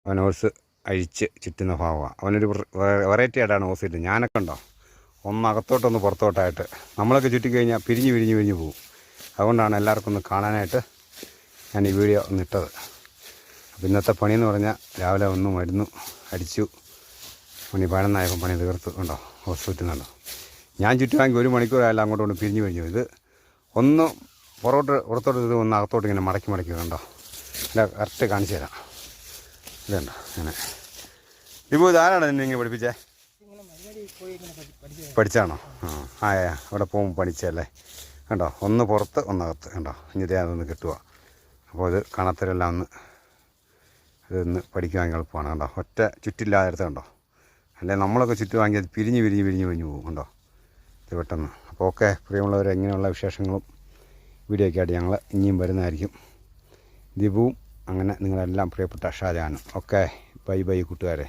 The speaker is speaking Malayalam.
അവൻ ഓസ് അഴിച്ച് ചുറ്റുന്ന ഭാഗമാണ്. അവനൊരു വെറൈറ്റി ആയിട്ടാണ് ഓസ് ഇട്ടത്. ഞാനൊക്കെ ഉണ്ടോ ഒന്നകത്തോട്ടൊന്ന് പുറത്തോട്ടായിട്ട് നമ്മളൊക്കെ ചുറ്റിക്കഴിഞ്ഞാൽ പിരിഞ്ഞ് പോകും. അതുകൊണ്ടാണ് എല്ലാവർക്കും ഒന്ന് കാണാനായിട്ട് ഞാൻ ഈ വീഡിയോ ഒന്നിട്ടത്. അപ്പോൾ ഇന്നത്തെ പണിയെന്ന് പറഞ്ഞാൽ രാവിലെ ഒന്ന് മരുന്ന് അടിച്ചു, പണി 11 പണി തീർത്തു. കണ്ടോ ഓസ് ചുറ്റുന്നുണ്ടോ. ഞാൻ ചുറ്റുവാണെങ്കിൽ 1 മണിക്കൂറായാലും അങ്ങോട്ട് കൊണ്ട് പിരിഞ്ഞു. ഇത് ഒന്ന് പുറത്തോട്ട് ഇത് ഒന്ന് അകത്തോട്ട് ഇങ്ങനെ മടക്കി കണ്ടോ. അല്ല കറക്റ്റ് കാണിച്ചു തരാം. ഇതുണ്ടോ അങ്ങനെ. ഇപ്പോൾ ഇതാരാണ് നിന്നെ ഇങ്ങനെ പഠിപ്പിച്ചേ? പഠിച്ചാണോ? അവിടെ പോകുമ്പോൾ പഠിച്ചല്ലേ. കണ്ടോ ഒന്ന് പുറത്ത് ഒന്നകത്ത്. കണ്ടോ ഇനിതേ അതൊന്ന് കിട്ടുക. അപ്പോൾ ഇത് കാണാത്തവരെല്ലാം ഇതൊന്ന് പഠിക്കുവാൻ എളുപ്പമാണ്. കണ്ടോ ഒറ്റ ചുറ്റില്ലാതെ കണ്ടോ. അല്ലെ നമ്മളൊക്കെ ചുറ്റുവാങ്കിൽ അത് പിരിഞ്ഞ് പോകും. കണ്ടോ ഇത് പെട്ടെന്ന്. അപ്പോൾ ഓക്കെ പ്രിയമുള്ളവർ, ഇങ്ങനെയുള്ള വിശേഷങ്ങളും വീഡിയോ ഒക്കെ ആയിട്ട് ഞങ്ങൾ ഇനിയും വരുന്നതായിരിക്കും. ദീപവും അങ്ങനെ നിങ്ങളെല്ലാം പ്രിയപ്പെട്ട ഷാജഹാനും. ഓക്കെ ബൈ കൂട്ടുകാരെ.